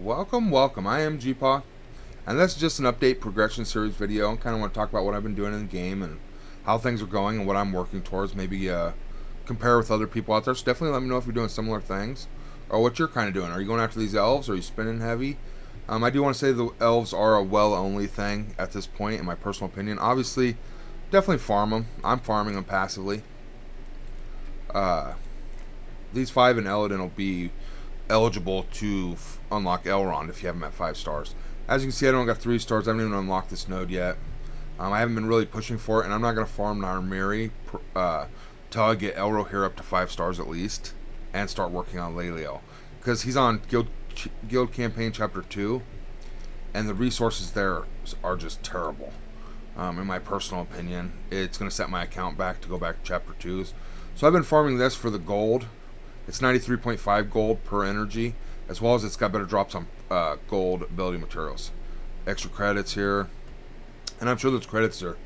Welcome. I am GPaw, and that's just an update progression series video. I kind of want to talk about what I've been doing in the game and how things are going and what I'm working towards. Maybe compare with other people out there. So definitely let me know if you're doing similar things or what you're kind of doing. Are you going after these elves? Are you spinning heavy? I do want to say the elves are a well-only thing at this point, in my personal opinion. Obviously, definitely farm them. I'm farming them passively. Uh, these 5 in Elodin will be eligible to unlock Elrond if you have them at 5 stars. As you can see, I don't got 3 stars. I haven't even unlocked this node yet. I haven't been really pushing for it, and I'm not going to farm Narmiri till I get Elrohir up to 5 stars at least, and start working on Leliel. Because he's on Guild Campaign Chapter 2, and the resources there are just terrible. In my personal opinion, it's going to set my account back to go back to Chapter 2's. So I've been farming this for the gold. It's 93.5 gold per energy, as well as it's got better drops on gold ability materials. Extra credits here. And I'm sure those credits are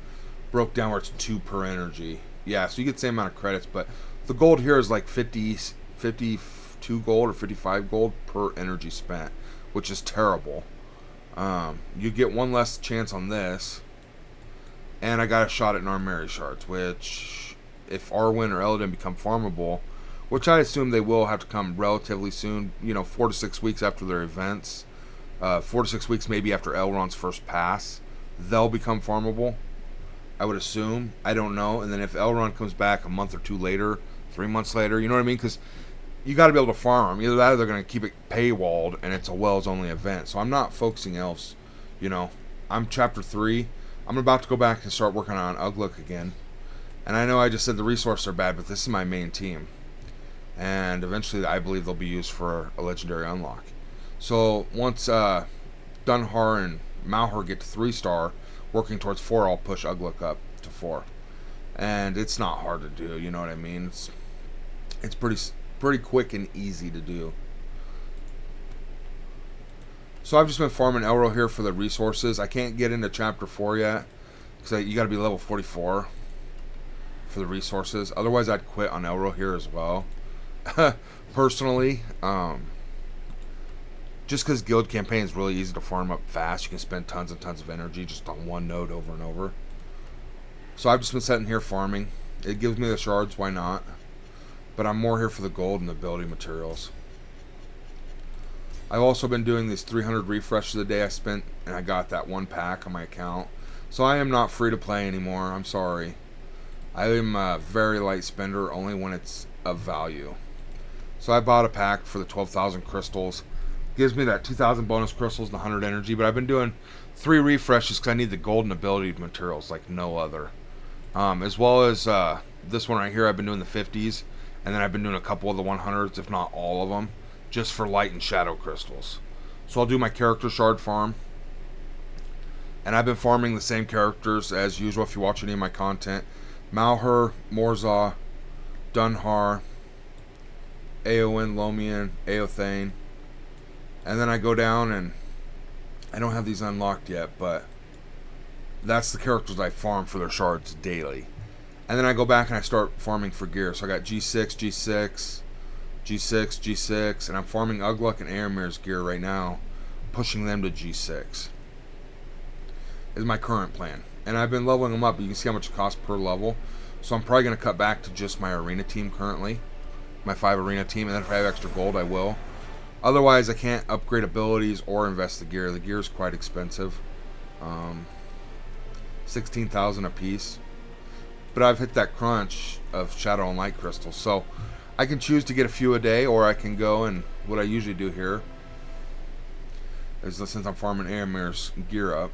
broke down where it's 2 per energy. Yeah, so you get the same amount of credits, but the gold here is like 52 gold or 55 gold per energy spent, which is terrible. You get 1 less chance on this. And I got a shot at Narmeri shards, which, if Arwen or Elodin become farmable, which I assume they will have to come relatively soon, 4 to 6 weeks after their events, 4 to 6 weeks maybe after Elrond's first pass, they'll become farmable, I would assume. I don't know. And then if Elrond comes back a month or 2 later, 3 months later, you know what I mean? Because you got to be able to farm them. Either that or they're going to keep it paywalled, and it's a Wells-only event. So I'm not focusing elves, I'm Chapter 3. I'm about to go back and start working on Ugluk again. And I know I just said the resources are bad, but this is my main team. And eventually I believe they'll be used for a legendary unlock. So once Dunhar and Malhar get to 3 star, working towards 4, I'll push Ugluk up to 4. And it's not hard to do, you know what I mean? It's pretty quick and easy to do. So I've just been farming Elrohir for the resources. I can't get into Chapter 4 yet, because you got to be level 44 for the resources. Otherwise I'd quit on Elrohir as well. Personally, just because guild campaign is really easy to farm up fast. You can spend tons and tons of energy just on one node over and over. So I've just been sitting here farming. It gives me the shards, why not? But I'm more here for the gold and the ability materials. I've also been doing these 300 refreshes a day I spent, and I got that 1 pack on my account. So I am not free to play anymore. I'm sorry. I am a very light spender, only when it's of value. So I bought a pack for the 12,000 crystals. Gives me that 2,000 bonus crystals and 100 energy. But I've been doing 3 refreshes because I need the golden ability materials like no other. As well as this one right here, I've been doing the 50s. And then I've been doing a couple of the 100s, if not all of them, just for light and shadow crystals. So I'll do my character shard farm. And I've been farming the same characters as usual if you watch any of my content. Malhar, Morzah, Dunhar, Eowyn, Lomian, Eothane. And then I go down and I don't have these unlocked yet, but that's the characters I farm for their shards daily. And then I go back and I start farming for gear. So I got G6, G6, G6, G6, and I'm farming Ugluk and Aramir's gear right now, pushing them to G6. Is my current plan. And I've been leveling them up. You can see how much it costs per level. So I'm probably going to cut back to just my arena team currently. My 5 arena team. And then if I have extra gold, I will. Otherwise, I can't upgrade abilities or invest the gear. The gear is quite expensive. 16,000 a piece. But I've hit that crunch of shadow and light crystals. So I can choose to get a few a day, or I can go and what I usually do here is, since I'm farming Aramir's gear up,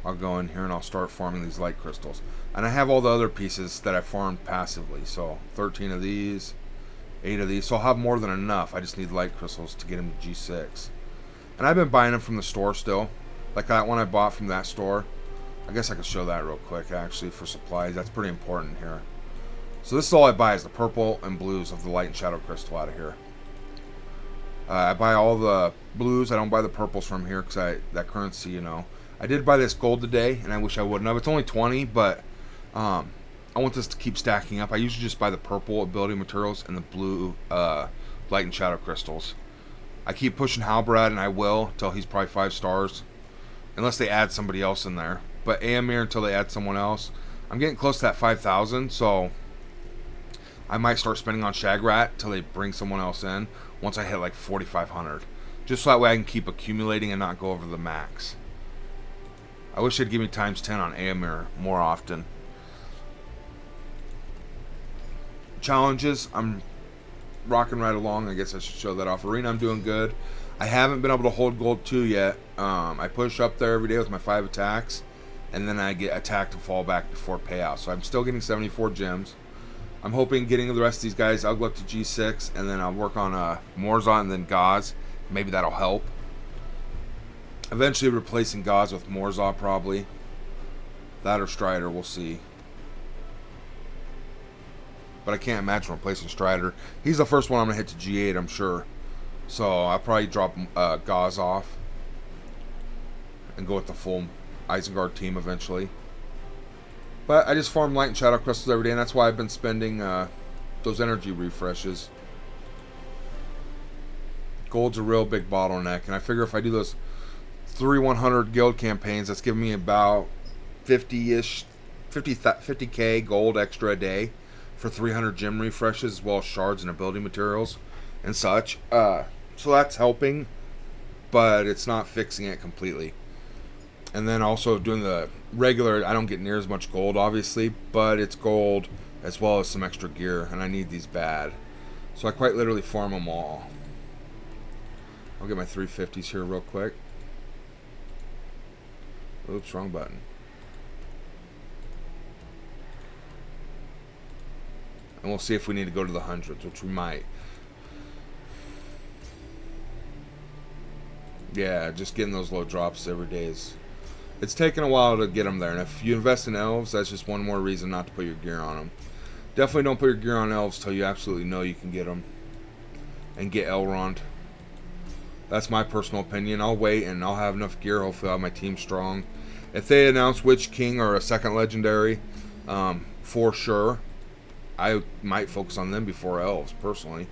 I'll go in here and I'll start farming these light crystals. And I have all the other pieces that I farmed passively. So 13 of these, 8 of these. So I'll have more than enough. I just need light crystals to get them to G6. And I've been buying them from the store still. Like that one I bought from that store. I guess I could show that real quick actually for supplies. That's pretty important here. So this is all I buy is the purple and blues of the light and shadow crystal out of here. I buy all the blues. I don't buy the purples from here because that currency, I did buy this gold today, and I wish I wouldn't have. It's only 20, but I want this to keep stacking up. I usually just buy the purple ability materials and the blue light and shadow crystals. I keep pushing Halbrad, and I will until he's probably 5 stars, unless they add somebody else in there. But Aemir until they add someone else. I'm getting close to that 5,000, so I might start spending on Shagrat until they bring someone else in. Once I hit like 4,500, just so that way I can keep accumulating and not go over the max. I wish they'd give me times 10 on Aemir more often. Challenges, I'm rocking right along. I guess I should show that off. Arena, I'm doing good. I haven't been able to hold gold 2 yet. I push up there every day with my 5 attacks, and then I get attacked to fall back before payout. So I'm still getting 74 gems. I'm hoping getting the rest of these guys, I'll go up to G6, and then I'll work on Morzot and then Gauze. Maybe that'll help. Eventually replacing Gauze with Morzot probably. That or Strider, we'll see. But I can't imagine replacing Strider. He's the first one I'm going to hit to G8, I'm sure. So I'll probably drop Gauze off and go with the full Isengard team eventually. But I just farm Light and Shadow Crystals every day, and that's why I've been spending those energy refreshes. Gold's a real big bottleneck, and I figure if I do those 3-100 guild campaigns, that's giving me about 50-ish, 50k gold extra a day for 300 gem refreshes, as well as shards and ability materials and such. So that's helping, but it's not fixing it completely. And then also doing the regular, I don't get near as much gold, obviously, but it's gold as well as some extra gear, and I need these bad. So I quite literally farm them all. I'll get my 350s here real quick. Oops, wrong button. And we'll see if we need to go to the hundreds, which we might. Yeah, just getting those low drops every day is... It's taken a while to get them there, and if you invest in elves, that's just one more reason not to put your gear on them. Definitely don't put your gear on elves till you absolutely know you can get them. And get Elrond. That's my personal opinion. I'll wait, and I'll have enough gear. Hopefully I'll have my team strong. If they announce Witch King or a second legendary, for sure, I might focus on them before elves, personally.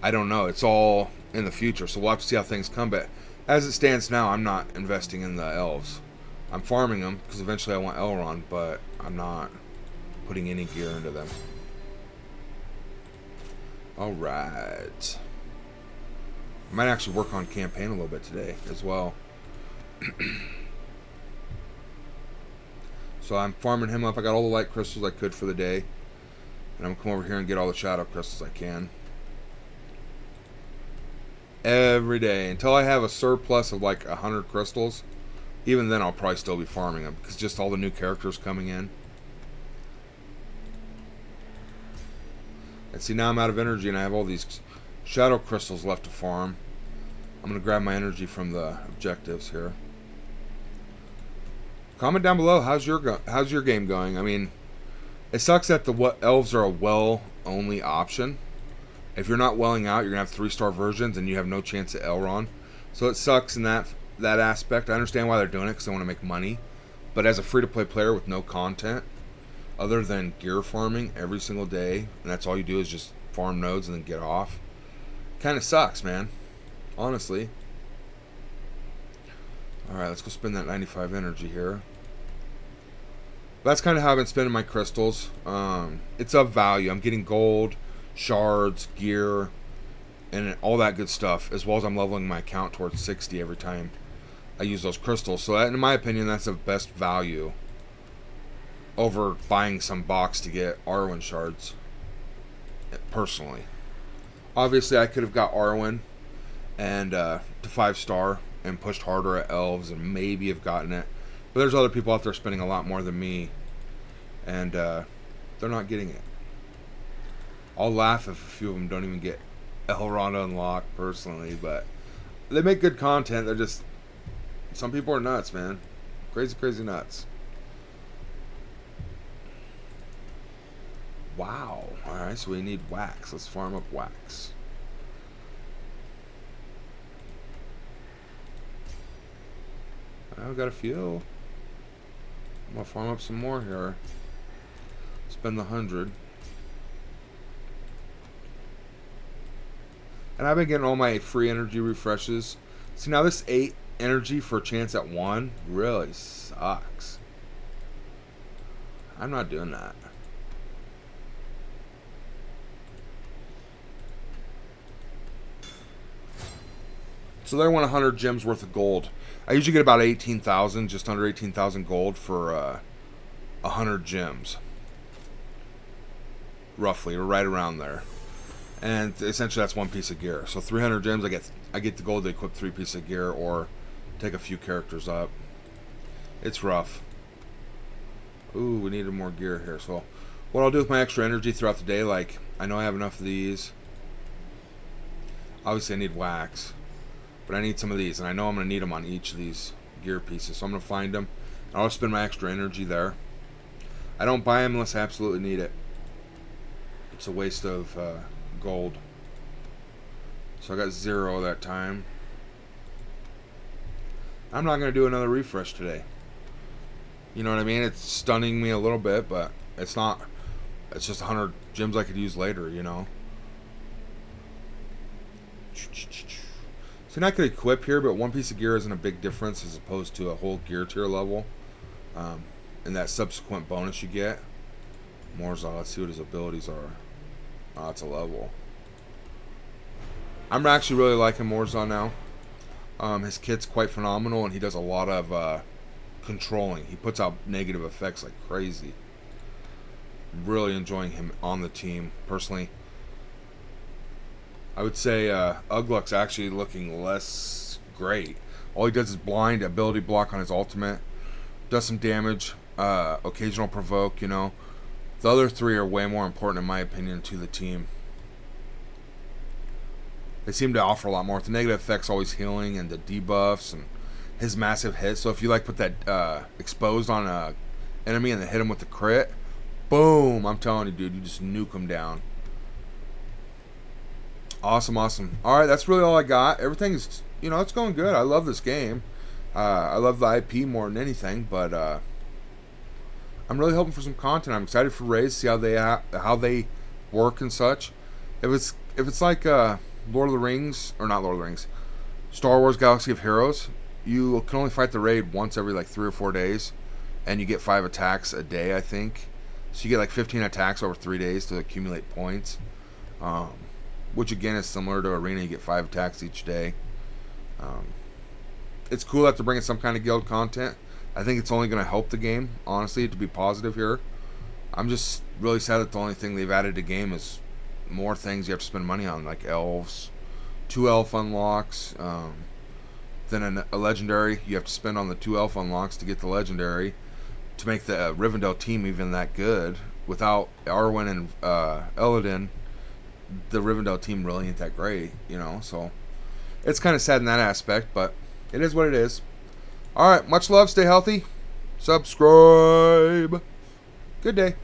I don't know. It's all in the future, so we'll have to see how things come. But as it stands now, I'm not investing in the elves. I'm farming them because eventually I want Elrond, but I'm not putting any gear into them. Alright. I might actually work on campaign a little bit today as well. So I'm farming him up. I got all the light crystals I could for the day. And I'm going to come over here and get all the shadow crystals I can. Every day. Until I have a surplus of like 100 crystals. Even then I'll probably still be farming them. Because just all the new characters coming in. And see, now I'm out of energy and I have all these shadow crystals left to farm. I'm going to grab my energy from the objectives here. Comment down below, how's your game going? I mean, it sucks that the elves are a well only option. If you're not welling out, you're going to have 3-star versions and you have no chance at Elrond. So it sucks in that aspect. I understand why they're doing it because they want to make money. But as a free-to-play player with no content, other than gear farming every single day, and that's all you do is just farm nodes and then get off, kind of sucks, man. Honestly. Alright, let's go spend that 95 energy here. That's kind of how I've been spending my crystals. It's of value. I'm getting gold, shards, gear, and all that good stuff, as well as I'm leveling my account towards 60 every time I use those crystals. So that, in my opinion, that's the best value over buying some box to get Arwen shards, personally. Obviously, I could have got Arwen and to 5-star and pushed harder at elves and maybe have gotten it. But there's other people out there spending a lot more than me, and they're not getting it. I'll laugh if a few of them don't even get Elrond unlocked, personally, but they make good content. They're just... Some people are nuts, man. Crazy, crazy nuts. Wow. Alright, so we need wax. Let's farm up wax. I've got a few. I'm going to farm up some more here. Spend the 100. And I've been getting all my free energy refreshes. See, now this 8 energy for a chance at 1 really sucks. I'm not doing that. So they want 100 gems worth of gold. I usually get about 18,000, just under 18,000 gold for 100 gems. Roughly, or right around there. And essentially that's one piece of gear. So 300 gems, I get the gold to equip 3 pieces of gear or take a few characters up. It's rough. Ooh, we needed more gear here. So what I'll do with my extra energy throughout the day, like, I know I have enough of these. Obviously I need wax. But I need some of these, and I know I'm going to need them on each of these gear pieces. So I'm going to find them, and I'll spend my extra energy there. I don't buy them unless I absolutely need it. It's a waste of gold. So I got 0 that time. I'm not going to do another refresh today. You know what I mean? It's stunning me a little bit, but it's not. It's just 100 gems I could use later, you know. So I could equip here, but 1 piece of gear isn't a big difference as opposed to a whole gear tier level. And that subsequent bonus you get. Morzal, let's see what his abilities are. Oh, it's a level. I'm actually really liking Morzal now. His kit's quite phenomenal, and he does a lot of controlling. He puts out negative effects like crazy. Really enjoying him on the team, personally. I would say Ugluk's actually looking less great. All he does is blind, ability block on his ultimate. Does some damage, occasional provoke, you know. The other 3 are way more important, in my opinion, to the team. They seem to offer a lot more. The negative effects always healing and the debuffs and his massive hit. So if you like put that exposed on a enemy and then hit him with the crit, boom! I'm telling you, dude, you just nuke him down. Awesome, awesome. Alright, that's really all I got. Everything's, you know, it's going good. I love this game. I love the IP more than anything, but I'm really hoping for some content. I'm excited for Raids, see how they work and such. If it's like Lord of the Rings, or not Lord of the Rings, Star Wars Galaxy of Heroes, you can only fight the raid once every like 3 or 4 days, and you get 5 attacks a day, I think. So you get like 15 attacks over 3 days to accumulate points. Which again is similar to Arena. You get 5 attacks each day. It's cool that they're bringing some kind of guild content. I think it's only going to help the game, honestly, to be positive here. I'm just really sad that the only thing they've added to the game is more things you have to spend money on, like elves, 2 elf unlocks, then a legendary. You have to spend on the 2 elf unlocks to get the legendary to make the Rivendell team even that good. Without Arwen and Elladan, the Rivendell team really ain't that great, you know, so it's kind of sad in that aspect, but it is what it is. Alright, much love, stay healthy, subscribe, good day.